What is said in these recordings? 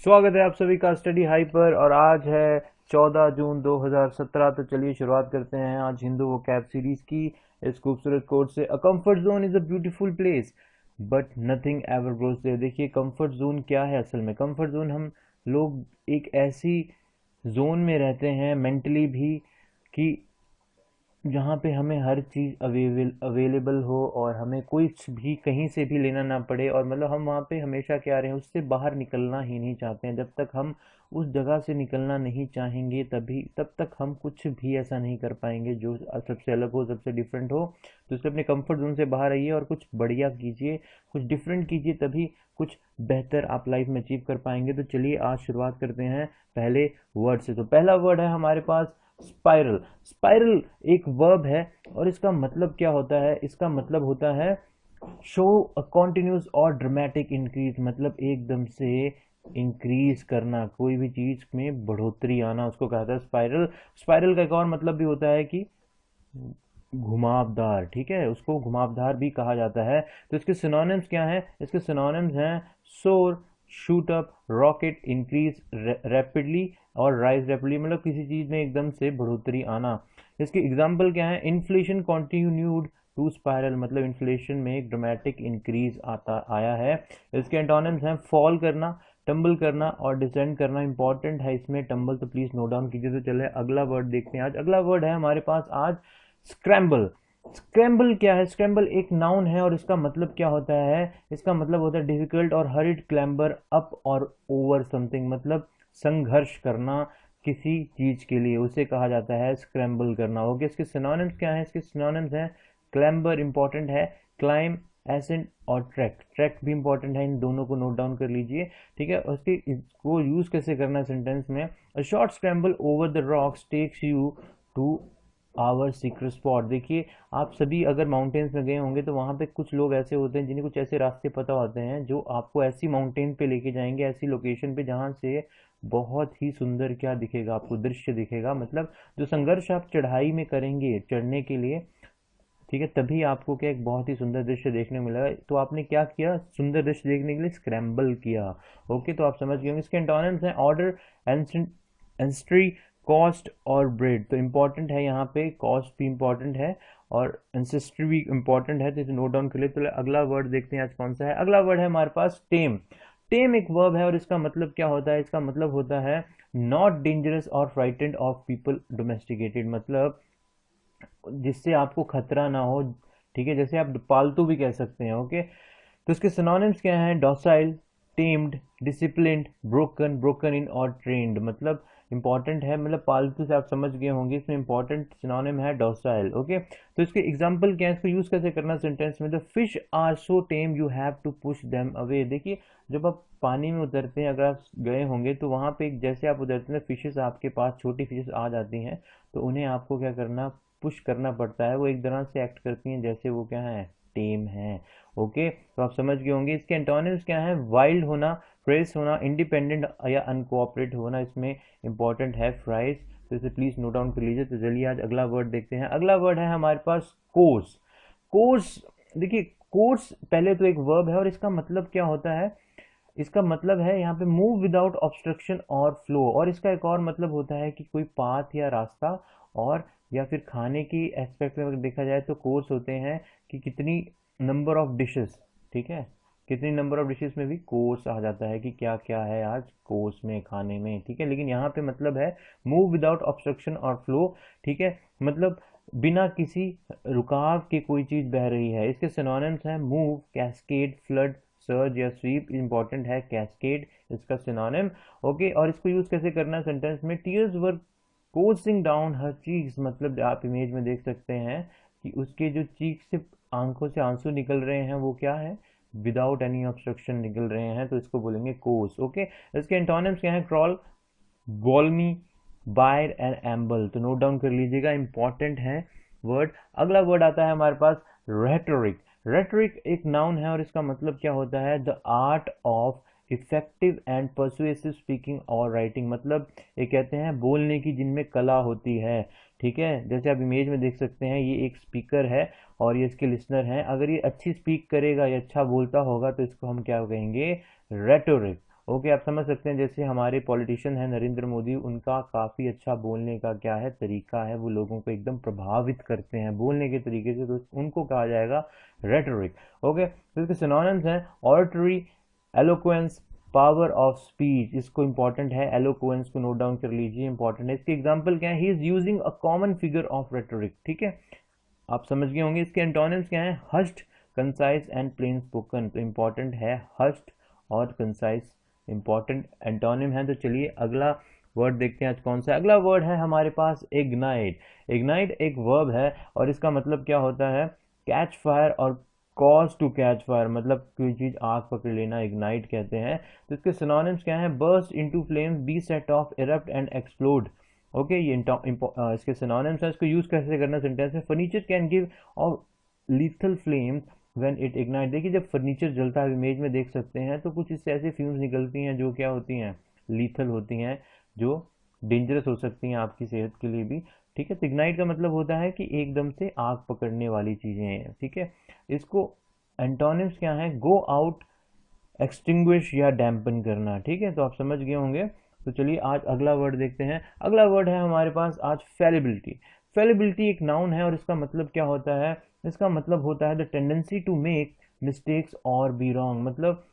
स्वागत है आप सभी का स्टडी हाई पर। और आज है 14 जून 2017। तो चलिए शुरुआत करते हैं आज हिंदू वोकैब सीरीज की इस खूबसूरत कोट से। A comfort zone is a beautiful place but nothing ever grows there. देखिए कंफर्ट जोन क्या है असल में। कंफर्ट जोन हम लोग एक ऐसी जोन में रहते हैं मेंटली भी कि जहाँ पे हमें हर चीज़ अवेलेबल हो और हमें कुछ भी कहीं से भी लेना ना पड़े। और मतलब हम वहाँ पे हमेशा क्या रहे हैं, उससे बाहर निकलना ही नहीं चाहते हैं। जब तक हम उस जगह से निकलना नहीं चाहेंगे तब तक हम कुछ भी ऐसा नहीं कर पाएंगे जो सबसे अलग हो, सबसे डिफरेंट हो। तो इसलिए अपने कंफर्ट जोन से बाहर आइए और कुछ बढ़िया कीजिए, कुछ डिफरेंट कीजिए, तभी कुछ बेहतर आप लाइफ में अचीव कर पाएंगे। तो चलिए आज शुरुआत करते हैं पहले वर्ड से। तो पहला वर्ड है हमारे पास स्पाइरल। स्पाइरल एक वर्ब है और इसका मतलब क्या होता है? इसका मतलब होता है शो अ कॉन्टिन्यूस और ड्रामेटिक इंक्रीज। मतलब एकदम से इंक्रीज करना, कोई भी चीज में बढ़ोतरी आना, उसको कहता है स्पाइरल। स्पाइरल का एक और मतलब भी होता है कि घुमावदार। ठीक है, उसको घुमावदार भी कहा जाता है। तो इसके सिनोनिम्स क्या हैं? इसके सिनोनिम्स हैं सोर, shoot up, rocket, increase rapidly और राइज रैपिडली। मतलब किसी चीज में एकदम से बढ़ोतरी आना। इसके एग्जाम्पल क्या है? Inflation continued to spiral. मतलब इन्फ्लेशन में एक ड्रामेटिक इंक्रीज आता आया है। इसके एंटोनिम्स हैं फॉल करना, टम्बल करना और डिसेंड करना। इंपॉर्टेंट है इसमें टम्बल, तो प्लीज नोट डाउन कीजिए। तो चले अगला वर्ड देखते हैं। आज अगला वर्ड है हमारे पास आज स्क्रैम्बल। स्क्रैम्बल क्या है? स्क्रैम्बल एक नाउन है और इसका मतलब क्या होता है? इसका मतलब होता है डिफिकल्ट और हरिड क्लैम्बर अप और ओवर समथिंग। मतलब संघर्ष करना किसी चीज के लिए, उसे कहा जाता है स्क्रैम्बल करना। ओके, इसके सिनोनिम्स क्या है? इसके सिनोनिम्स हैं क्लैम्बर इंपॉर्टेंट है, क्लाइम, एसेंट और ट्रैक। ट्रैक भी इंपॉर्टेंट है, इन दोनों को नोट डाउन कर लीजिए। ठीक है, उसके इसको यूज कैसे करना है सेंटेंस में? A short scramble over the rocks takes you to our secret spot. देखिए आप सभी अगर माउंटेन्स में गए होंगे तो वहाँ पे कुछ लोग ऐसे होते हैं जिन्हें कुछ ऐसे रास्ते पता होते हैं जो आपको ऐसी माउंटेन पे लेके जाएंगे, ऐसी लोकेशन पे जहाँ से बहुत ही सुंदर क्या दिखेगा आपको? दृश्य दिखेगा। मतलब जो संघर्ष आप चढ़ाई में करेंगे चढ़ने के लिए, ठीक है, तभी आपको क्या एक बहुत ही सुंदर दृश्य देखने को मिलेगा। तो आपने क्या किया? सुंदर दृश्य देखने के लिए स्क्रैम्बल किया। ओके, तो आप समझ गए होंगे। इसके एंटोनिम्स हैं ऑर्डर, एंस्ट्री, कॉस्ट और ब्रेड। तो इंपॉर्टेंट है यहाँ पे, कॉस्ट भी इंपॉर्टेंट है और एंसेस्ट्री भी इंपॉर्टेंट है, तो इसे नोट डाउन कर लिए। तो अगला वर्ड देखते हैं आज कौन सा है। अगला वर्ड है हमारे पास टेम। टेम एक वर्ब है और इसका मतलब क्या होता है? इसका मतलब होता है नॉट डेंजरस और फ्राइटेंड ऑफ पीपल डोमेस्टिकेटेड। मतलब जिससे आपको खतरा ना हो। ठीक है, जैसे आप पालतू भी कह सकते हैं। ओके, तो इसके सिनोनिम्स क्या हैं? Docile, tamed, disciplined, broken, broken in और ट्रेंड। मतलब इंपॉर्टेंट है, मतलब पालतू से आप समझ गए होंगे। इसमें इंपॉर्टेंट सिनोनिम है डॉसाइल। ओके, तो इसके एग्जांपल क्या है? इसको यूज कैसे करना सेंटेंस में? The fish are so tame you have to push them away. देखिए जब आप पानी में उतरते हैं, अगर आप गए होंगे तो वहाँ पे जैसे आप उतरते हैं फिशेस आपके पास, छोटी फिशेस आ जाती हैं, तो उन्हें आपको क्या करना? पुश करना पड़ता है। वो एक तरह से एक्ट करती हैं जैसे वो क्या है? टेम है। ओके, तो आप समझ गए होंगे। इसके एंटोनिम्स क्या है? वाइल्ड होना, फ्रेश होना, इंडिपेंडेंट या अनकोऑपरेट होना। इसमें इंपॉर्टेंट है फ्राइज, तो इसे प्लीज नोट डाउन कर लीजिए। तो चलिए आज अगला वर्ड देखते हैं। अगला वर्ड है हमारे पास कोर्स। कोर्स, देखिए कोर्स पहले तो एक वर्ब है और इसका मतलब क्या होता है? इसका मतलब है यहाँ पे मूव विदाउट ऑब्स्ट्रक्शन और फ्लो। और इसका एक और मतलब होता है कि कोई पाथ या रास्ता। और या फिर खाने की एस्पेक्ट में अगर देखा जाए तो कोर्स होते हैं कि कितनी नंबर ऑफ डिशेस। ठीक है, कितनी नंबर ऑफ डिशेस में भी कोर्स आ जाता है कि क्या क्या है आज कोर्स में खाने में। ठीक है, लेकिन यहाँ पे मतलब है मूव विदाउट ऑब्स्ट्रक्शन और फ्लो। ठीक है, मतलब बिना किसी रुकाव के कोई चीज बह रही है। इसके सिनोनिम्स हैं मूव, कैस्केड, फ्लड, सर्ज या स्वीप। इंपॉर्टेंट है कैस्केड इसका सिनोनिम। ओके, और इसको यूज कैसे करना है सेंटेंस में? टीयर्स वर कोर्सिंग डाउन हर चीक्स। मतलब आप इमेज में देख सकते हैं कि उसके जो चीक से आंखों से आंसू निकल रहे हैं वो क्या है? विदाउट एनी ऑब्स्ट्रक्शन निकल रहे हैं, तो इसको बोलेंगे कोर्स। ओके, इसके एंटोनिम्स क्या है? क्रॉल, वॉल्मी, बायर एंड एम्बल, तो नोट डाउन कर लीजिएगा, इंपॉर्टेंट है वर्ड। अगला वर्ड आता है हमारे पास रेटोरिक। रेटोरिक एक नाउन है और इसका मतलब क्या होता है, the art of effective and persuasive speaking और राइटिंग, मतलब ये कहते हैं बोलने की जिनमें कला होती है। ठीक है, जैसे आप इमेज में देख सकते हैं, ये एक स्पीकर है और ये इसके लिसनर हैं। अगर ये अच्छी स्पीक करेगा या अच्छा बोलता होगा तो इसको हम क्या कहेंगे, रेटोरिक। ओके, आप समझ सकते हैं, जैसे हमारे पॉलिटिशियन हैं नरेंद्र मोदी, उनका काफ़ी अच्छा बोलने का क्या है तरीका है, वो लोगों को एकदम प्रभावित करते हैं बोलने के तरीके से, तो उनको कहा जाएगा रेटोरिक। ओके, तो इसके सिनोनिम्स हैं oratory, eloquence, power of speech, इसको इंपॉर्टेंट है, एलोक्वेंस को नोट डाउन कर लीजिए, इंपॉर्टेंट है। इसके एग्जांपल क्या है, he is using a common figure of rhetoric. ठीक है, आप समझ गए होंगे। इसके एंटोनिम्स क्या है, हस्ड, कंसाइज एंड प्लेन स्पोकन, तो इंपॉर्टेंट है हस्ड और कंसाइज, इंपॉर्टेंट एंटोनिम है। तो चलिए अगला वर्ड देखते हैं आज कौन सा है। अगला वर्ड है हमारे पास इग्नाइट। इग्नाइट एक वर्ब है और इसका मतलब क्या होता है, कैच फायर और कॉज टू कैच फायर, मतलब कोई चीज आग पकड़ लेना, इग्नाइट कहते हैं। तो इसके सिनोनिम्स क्या है, burst into flames, be set off, erupt and explode. Okay, ये इसके सिनोनिम्स है, इसको यूज कैसे करना सेंटेंस में, फर्नीचर कैन गिव और lethal flames when it ignite. देखिए जब फर्नीचर जलता है, इमेज में देख सकते हैं, तो कुछ इससे ऐसी फ्यूम्स निकलती हैं जो क्या होती हैं, लीथल होती हैं, जो डेंजरस हो सकती हैं आपकी सेहत के लिए भी। ठीक है, तो इग्नाइट का मतलब होता है कि एकदम से आग पकड़ने वाली चीजें हैं। ठीक है, इसको एंटोनिम्स क्या है, गो आउट, एक्सटिंग्विश या डैम्पन करना। ठीक है, तो आप समझ गए होंगे। तो चलिए आज अगला वर्ड देखते हैं। अगला वर्ड है हमारे पास आज फेलिबिलिटी। फेलिबिलिटी एक नाउन है और इसका मतलब क्या होता है, इसका मतलब होता है the tendency to make mistakes और बी रॉन्ग, मतलब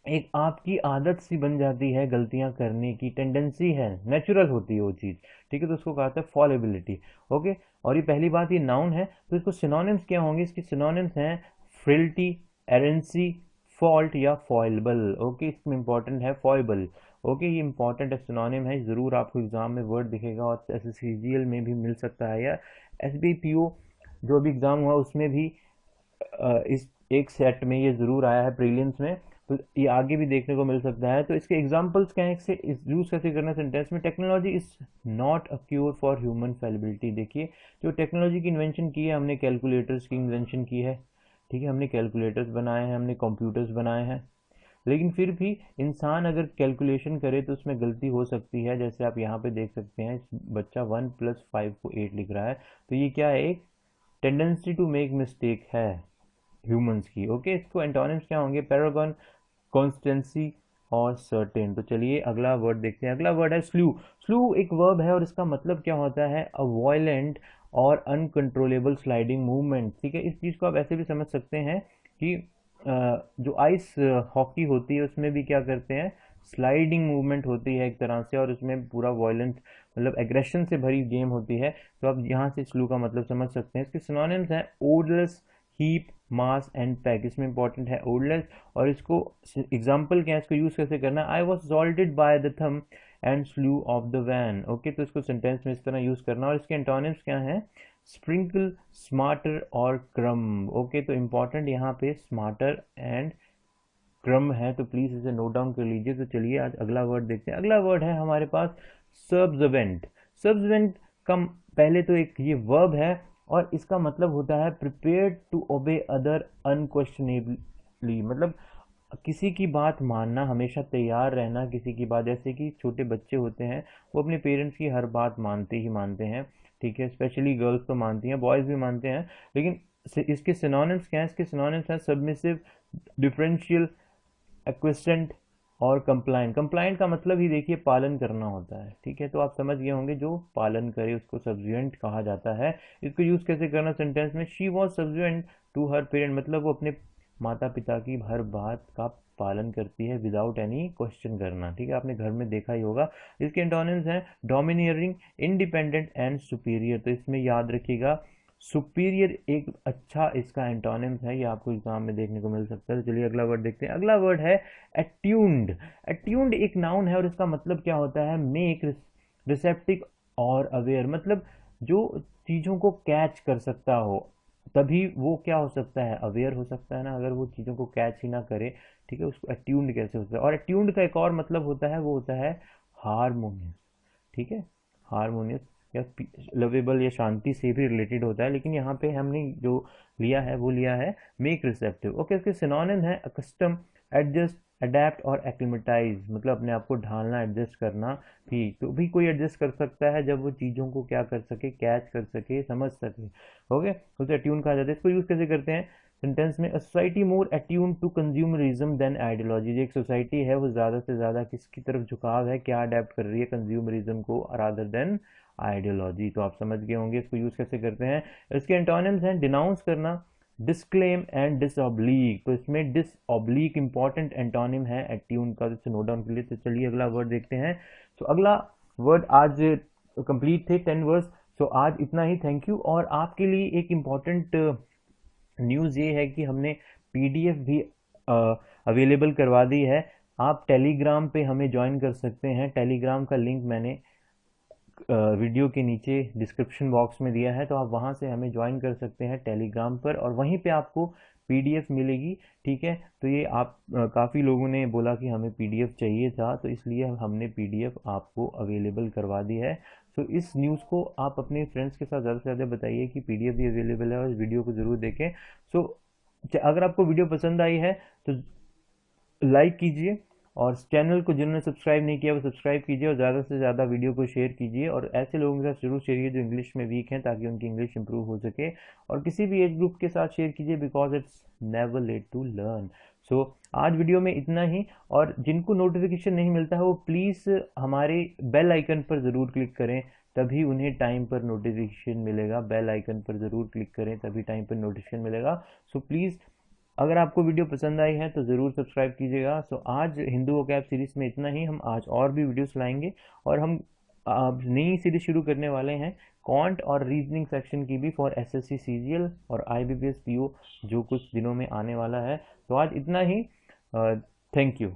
एक आपकी आदत सी बन जाती है गलतियां करने की, टेंडेंसी है, नेचुरल होती है वो चीज़। ठीक है, तो उसको कहा था फॉलेबिलिटी। ओके, और ये पहली बात, ये नाउन है, तो इसको सिनोनिम्स क्या होंगे, इसके सिनोनिम्स हैं फ्रिल्टी, एरेंसी, फॉल्ट या फॉइलेबल। ओके, इसमें इंपॉर्टेंट है फॉइबल। ओके, ये इंपॉर्टेंट है, सिनोनिम है, ज़रूर आपको एग्जाम में वर्ड दिखेगा और एसएससीजीएल में भी मिल सकता है, या एसबीपीओ जो भी एग्ज़ाम हुआ उसमें भी इस एक सेट में ये ज़रूर आया है, प्रीलिम्स में, तो ये आगे भी देखने को मिल सकता है। तो इसके एग्जांपल्स क्या है, इससे इस यूज़ कैसे करना सेंटेंस में, technology is not a cure for human fallibility. देखिए जो टेक्नोलॉजी की इन्वेंशन की है, हमने कैलकुलेटर्स की इन्वेंशन की है। ठीक है, हमने कैलकुलेटर्स बनाए हैं, हमने कंप्यूटर्स बनाए हैं, लेकिन फिर भी इंसान अगर कैलकुलेशन करे तो उसमें गलती हो सकती है। जैसे आप यहाँ पे देख सकते हैं, बच्चा 1+5 को 8 लिख रहा है, तो ये क्या है, एक टेंडेंसी टू मेक मिस्टेक है ह्यूमंस की। ओके, इसको एंटोनिम्स क्या होंगे, पैरागन, कॉन्स्टेंसी और सर्टेन। तो चलिए अगला वर्ड देखते हैं। अगला वर्ड है स्लू। स्लू एक वर्ब है और इसका मतलब क्या होता है, अ वॉयलेंट और अनकंट्रोलेबल स्लाइडिंग मूवमेंट। ठीक है, इस चीज़ को आप ऐसे भी समझ सकते हैं कि जो आइस हॉकी होती है उसमें भी क्या करते हैं, स्लाइडिंग मूवमेंट होती है एक तरह से, और उसमें पूरा वॉयलेंस मतलब एग्रेशन से भरी गेम होती है। तो आप यहाँ से स्लू का मतलब समझ सकते हैं। इसके सिनोनिम्स हैं ओडलेस, हीप, मास एंड पैक। इसमें इंपॉर्टेंट है ओडलेस, और इसको एग्जाम्पल क्या है, इसको यूज कैसे करना है, I was salted by the thumb and slew of the van. Okay, तो इसको सेंटेंस में इस तरह यूज करना, और इसके एंटोनिम्स क्या है, स्प्रिंकल, स्मार्टर और क्रम। ओके, तो इंपॉर्टेंट यहाँ पे स्मार्टर एंड क्रम है, तो प्लीज इसे नोट डाउन कर लीजिए। तो चलिए आज अगला वर्ड देखते हैं। अगला वर्ड है हमारे पास सब्जवेंट। सब्जवेंट का पहले तो एक ये वर्ब है और इसका मतलब होता है prepared to obey other unquestionably, मतलब किसी की बात मानना, हमेशा तैयार रहना किसी की बात। जैसे कि छोटे बच्चे होते हैं, वो अपने पेरेंट्स की हर बात मानते ही मानते हैं। ठीक है, स्पेशली गर्ल्स तो मानती हैं, बॉयज़ भी मानते हैं, लेकिन इसके सिनोनिम्स क्या हैं, इसके सिनोनिम्स हैं सबमिसिव, डिफरेंशियल, एक्विस्टेंट और कंप्लाइंट। कंप्लाइंट का मतलब ही देखिए पालन करना होता है। ठीक है, तो आप समझ गए होंगे, जो पालन करे उसको सब्जुएंट कहा जाता है। इसको यूज़ कैसे करना सेंटेंस में, she was subservient to her parent, मतलब वो अपने माता पिता की हर बात का पालन करती है विदाउट एनी क्वेश्चन करना। ठीक है, आपने घर में देखा ही होगा। इसके एंटोनिम्स हैं डोमिनियरिंग, इंडिपेंडेंट एंड सुपीरियर। तो इसमें याद रखिएगा, सुपीरियर एक अच्छा इसका एंटोनिम्स है, ये आपको एग्जाम में देखने को मिल सकता है। तो चलिए अगला वर्ड देखते हैं। अगला वर्ड है एट्यून्ड। एट्यून्ड एक नाउन है और इसका मतलब क्या होता है, मेक, रिसेप्टिव और अवेयर, मतलब जो चीज़ों को कैच कर सकता हो, तभी वो क्या हो सकता है, अवेयर हो सकता है ना। अगर वो चीज़ों को कैच ही ना करे, ठीक है, उसको एट्यून्ड कैसे होता है। और एट्यून्ड का एक और मतलब होता है, वो होता है हारमोनियस। ठीक है, हारमोनियस या लवेबल या शांति से भी रिलेटेड होता है, लेकिन यहाँ पे हमने जो लिया है वो लिया है मेक रिसेप्टिव। ओके, इसके सिनोनिम है अकस्टम, एडजस्ट, अडेप्ट और एक्लिमेटाइज, मतलब अपने आप को ढालना, एडजस्ट करना भी। तो भी कोई एडजस्ट कर सकता है जब वो चीज़ों को क्या कर सके, कैच कर सके, समझ सके। ओके, उसे अट्यून कहा जाता है। इसको यूज़ कैसे करते हैं सेंटेंस में, a society more attune to consumerism than ideology. एक सोसाइटी है वो ज़्यादा से ज़्यादा किसकी तरफ झुकाव है, क्या अडेप्ट कर रही है, कंज्यूमरिज्म को रादर देन आइडियोलॉजी। तो आप समझ गए होंगे इसको यूज़ कैसे करते हैं। इसके एंटोनिम्स हैं डिनाउंस करना, डिस्क्लेम एंड डिसऑब्लीक। तो इसमें डिसऑब्लीक इंपॉर्टेंट एंटोनिम है एट्यून का, तो नोट डाउन के लिए। तो चलिए अगला वर्ड देखते हैं। तो अगला वर्ड आज कंप्लीट थे 10 वर्ड्स। सो आज इतना ही, थैंक यू। और आपके लिए एक इम्पॉर्टेंट न्यूज़ ये है कि हमने पीडीएफ भी अवेलेबल करवा दी है। आप टेलीग्राम पे हमें ज्वाइन कर सकते हैं। टेलीग्राम का लिंक मैंने वीडियो के नीचे डिस्क्रिप्शन बॉक्स में दिया है, तो आप वहां से हमें ज्वाइन कर सकते हैं टेलीग्राम पर, और वहीं पे आपको पीडीएफ मिलेगी। ठीक है, तो ये आप काफ़ी लोगों ने बोला कि हमें पीडीएफ चाहिए था, तो इसलिए हमने पीडीएफ आपको अवेलेबल करवा दी है। तो इस न्यूज़ को आप अपने फ्रेंड्स के साथ ज़्यादा से ज़्यादा बताइए कि पीडीएफ भी अवेलेबल है, और इस वीडियो को ज़रूर देखें। सो अगर आपको वीडियो पसंद आई है तो लाइक कीजिए, और चैनल को जिन्होंने सब्सक्राइब नहीं किया वो सब्सक्राइब कीजिए, और ज़्यादा से ज़्यादा वीडियो को शेयर कीजिए, और ऐसे लोगों के साथ जरूर शेयर कीजिए जो इंग्लिश में वीक हैं, ताकि उनकी इंग्लिश इंप्रूव हो सके। और किसी भी एज ग्रुप के साथ शेयर कीजिए, because it's never late to learn. So आज वीडियो में इतना ही, और जिनको नोटिफिकेशन नहीं मिलता है वो प्लीज़ हमारे बेल आइकन पर ज़रूर क्लिक करें, तभी उन्हें टाइम पर नोटिफिकेशन मिलेगा। बेल आइकन पर ज़रूर क्लिक करें, तभी टाइम पर नोटिफिकेशन मिलेगा। सो प्लीज़, अगर आपको वीडियो पसंद आई है तो ज़रूर सब्सक्राइब कीजिएगा। सो आज हिंदू वोकैब सीरीज़ में इतना ही। हम आज और भी वीडियोस लाएंगे, और हम नई सीरीज शुरू करने वाले हैं कॉन्ट और रीजनिंग सेक्शन की भी, फॉर एसएससी सीजीएल और आईबीपीएस पीओ, जो कुछ दिनों में आने वाला है। तो आज इतना ही, थैंक यू।